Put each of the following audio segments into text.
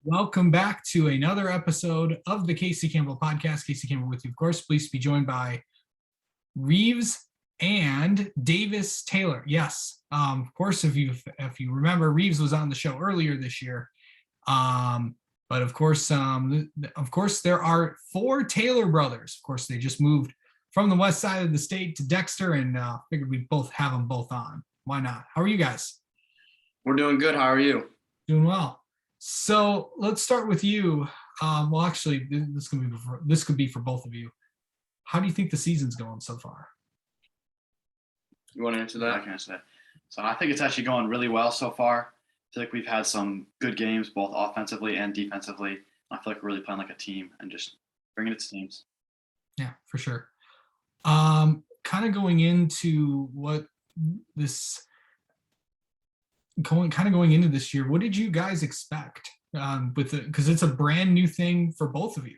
Welcome back to another episode of the Casey Campbell podcast. Casey Campbell with you, of course. Please be joined by Reeves and Davis Taylor. Yes, of course. If you remember, Reeves was on the show earlier this year. But of course, there are four Taylor brothers. Of course, they just moved from the west side of the state to Dexter, and figured we'd both have them both on. Why not? How are you guys? We're doing good. How are you? Doing well. So let's start with you. Well, actually, this could be for both of you. How do you think the season's going so far? You want to answer that? I can answer that. So I think it's actually going really well so far. I feel like we've had some good games, both offensively and defensively. I feel like we're really playing like a team and just bringing it to teams. Yeah, for sure. Kind of going into going into this year, what did you guys expect because it's a brand new thing for both of you?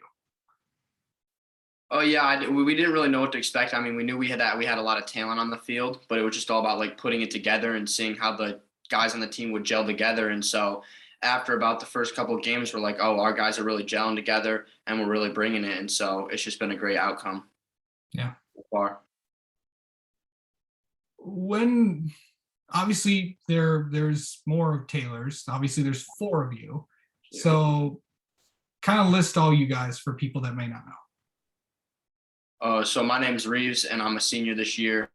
Oh yeah, we didn't really know what to expect. I mean, we knew we had a lot of talent on the field, but it was just all about like putting it together and seeing how the guys on the team would gel together. And so after about the first couple of games, we're like, oh, our guys are really gelling together and we're really bringing it. And so it's just been a great outcome. Yeah. So far. When obviously there's more Taylors. Obviously, there's four of you. Yeah. So kind of list all you guys for people that may not know. So my name's Reeves, and I'm a senior this year.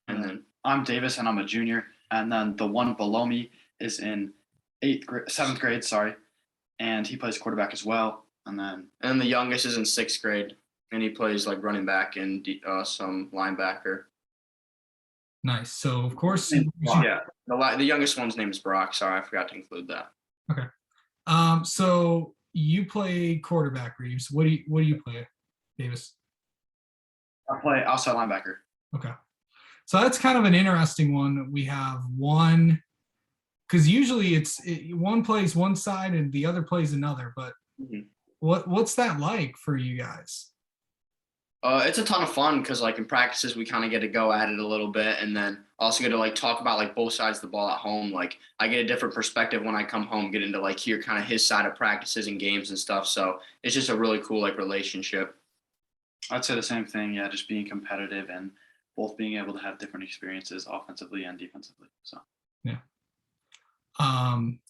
And then I'm Davis, and I'm a junior. And then the one below me is in seventh grade, and he plays quarterback as well. And the youngest is in sixth grade, and he plays like running back and some linebacker. Nice. So of course, yeah, the youngest one's name is Brock. Sorry, I forgot to include that. Okay. So you play quarterback, Reeves. What do you play, Davis? I play outside linebacker. Okay. So that's kind of an interesting one. We have one, because usually one plays one side and the other plays another. But what's that like for you guys? It's a ton of fun because like in practices we kind of get to go at it a little bit, and then also get to like talk about like both sides of the ball at home. Like I get a different perspective when I come home, get into like hear kind of his side of practices and games and stuff. So it's just a really cool like relationship. I'd say the same thing. Yeah, just being competitive and both being able to have different experiences offensively and defensively. So yeah.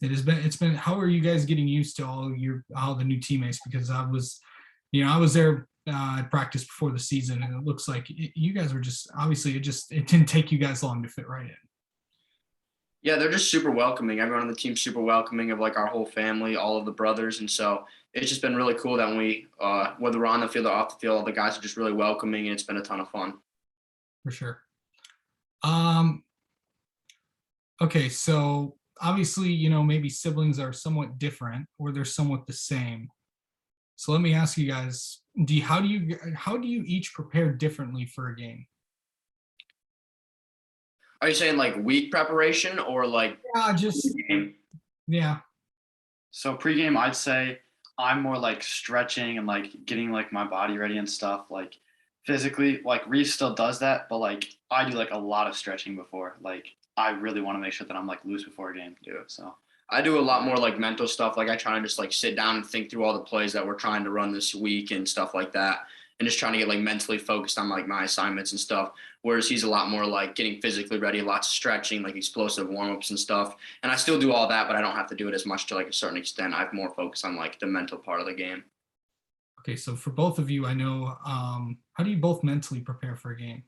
It's been how are you guys getting used to all the new teammates? Because I was there at practice before the season, and it looks like you guys were just obviously it didn't take you guys long to fit right in. Yeah, they're just super welcoming. Everyone on the team's super welcoming of like our whole family, all of the brothers. And so it's just been really cool that when we, whether we're on the field or off the field, all the guys are just really welcoming, and it's been a ton of fun. For sure. Okay, so obviously, maybe siblings are somewhat different or they're somewhat the same. So let me ask you guys, how do you each prepare differently for a game? Are you saying like week preparation or like? Yeah. So pregame, I'd say I'm more like stretching and like getting like my body ready and stuff. Like physically, like Reeves still does that, but like I do like a lot of stretching before. Like I really want to make sure that I'm like loose before a game too. So I do a lot more like mental stuff. Like I try to just like sit down and think through all the plays that we're trying to run this week and stuff like that. And just trying to get like mentally focused on like my assignments and stuff. Whereas he's a lot more like getting physically ready, lots of stretching, like explosive warm-ups and stuff. And I still do all that, but I don't have to do it as much to like a certain extent. I have more focus on like the mental part of the game. Okay, so for both of you, I know, how do you both mentally prepare for a game?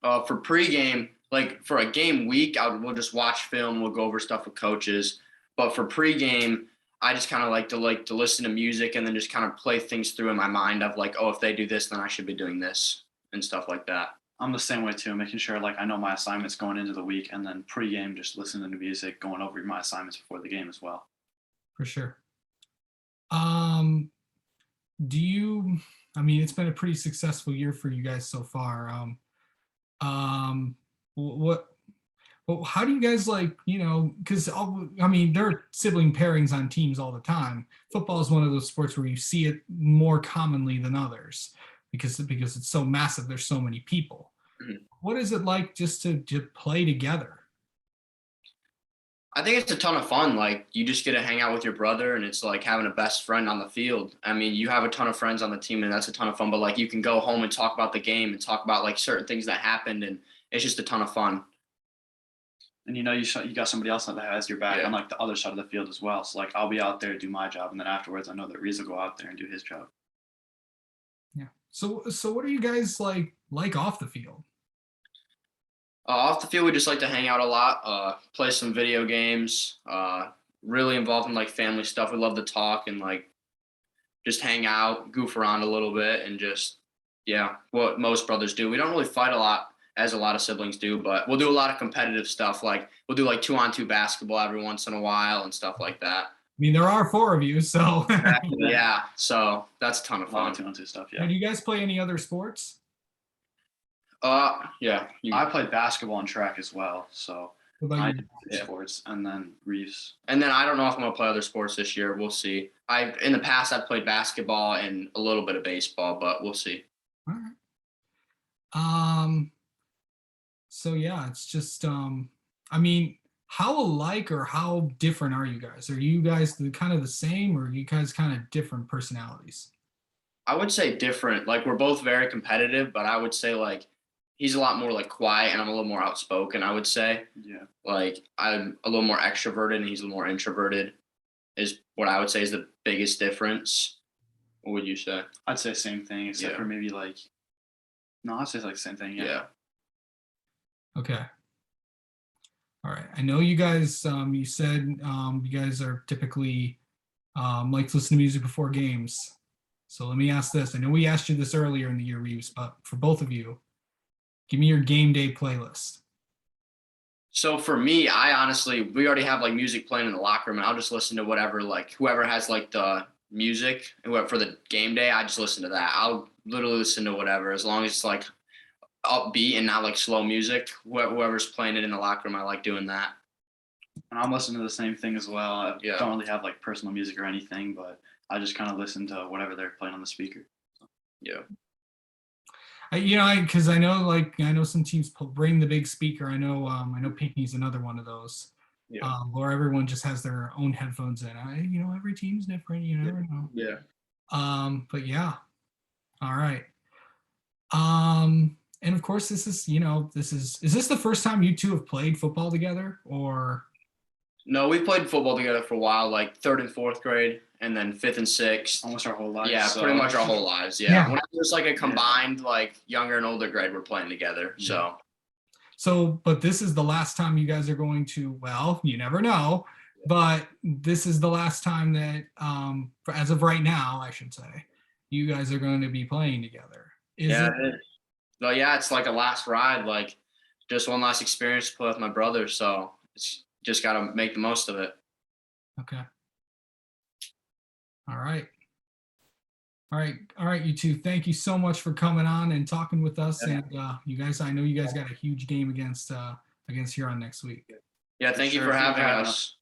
For pregame, like for a game week, we'll just watch film. We'll go over stuff with coaches. But for pregame, I just kind of like to listen to music and then just kind of play things through in my mind of like, oh, if they do this, then I should be doing this and stuff like that. I'm the same way too, making sure like I know my assignments going into the week, and then pregame just listening to music, going over my assignments before the game as well. For sure. It's been a pretty successful year for you guys so far. How do you guys because there are sibling pairings on teams all the time. Football is one of those sports where you see it more commonly than others because it's so massive. There's so many people. Mm-hmm. What is it like just to play together? I think it's a ton of fun. Like you just get to hang out with your brother and it's like having a best friend on the field. I mean, you have a ton of friends on the team and that's a ton of fun, but like you can go home and talk about the game and talk about like certain things that happened and it's just a ton of fun. And you got somebody else that has your back Yeah. on like the other side of the field as well. So like I'll be out there to do my job, and then afterwards I know that Reeves will go out there and do his job. Yeah. So what are you guys like off the field? Off the field, we just like to hang out a lot, play some video games, really involved in like family stuff. We love to talk and like just hang out, goof around a little bit, and just, yeah, what most brothers do. We don't really fight a lot as a lot of siblings do, but we'll do a lot of competitive stuff. Like we'll do like 2-on-2 basketball every once in a while and stuff like that. I mean, there are 4 of you, so. Yeah, so that's a ton of A lot fun. of 2-on-2 stuff. Now, Yeah. do you guys play any other sports? Yeah. I played basketball and track as well, so What about I you? did Yeah. sports, and then Reeves. And then I don't know if I'm gonna play other sports this year. We'll see. In the past I've played basketball and a little bit of baseball, but we'll see. All right. So yeah, it's just I mean, how alike or how different are you guys? Are you guys kind of the same, or are you guys kind of different personalities? I would say different. Like we're both very competitive, but I would say like he's a lot more like quiet and I'm a little more outspoken, I would say. Yeah. Like I'm a little more extroverted and he's a little more introverted is what I would say is the biggest difference. What would you say? I'd say same thing, except Yeah. for maybe like. No, I'd say like the same thing. Yeah. Okay. All right. I know you guys, you said you guys are typically like to listen to music before games. So let me ask this. I know we asked you this earlier in the year, Reeves, but for both of you, give me your game day playlist. So for me, I honestly, we already have like music playing in the locker room and I'll just listen to whatever, like whoever has like the music for the game day, I just listen to that. I'll literally listen to whatever as long as it's like upbeat and not like slow music. Whoever's playing it in the locker room, I like doing that. And I'm listening to the same thing as well. I Yeah. don't really have like personal music or anything, but I just kind of listen to whatever they're playing on the speaker. Yeah. Because I know some teams bring the big speaker. I know Pinckney's another one of those. Yeah. Where everyone just has their own headphones in. Every team's different. You never know. Yeah. But yeah. All right. And of course, is this the first time you two have played football together, or? No, we played football together for a while, like 3rd and 4th grade, and then 5th and 6th. Almost our whole life. Yeah, so. pretty much our whole lives. Yeah. Yeah. When it was like a combined, like younger and older grade, we're playing together. Yeah. So, but this is the last time you guys are going to, well, you never know, but this is the last time that, as of right now, I should say, you guys are going to be playing together. Is Yeah, it? it is. So yeah, it's like a last ride, like just one last experience to play with my brother. So it's just got to make the most of it. Okay. All right. All right, you two. Thank you so much for coming on and talking with us. Yeah. And you guys, I know you guys got a huge game against Huron next week. Yeah, thank you for having us.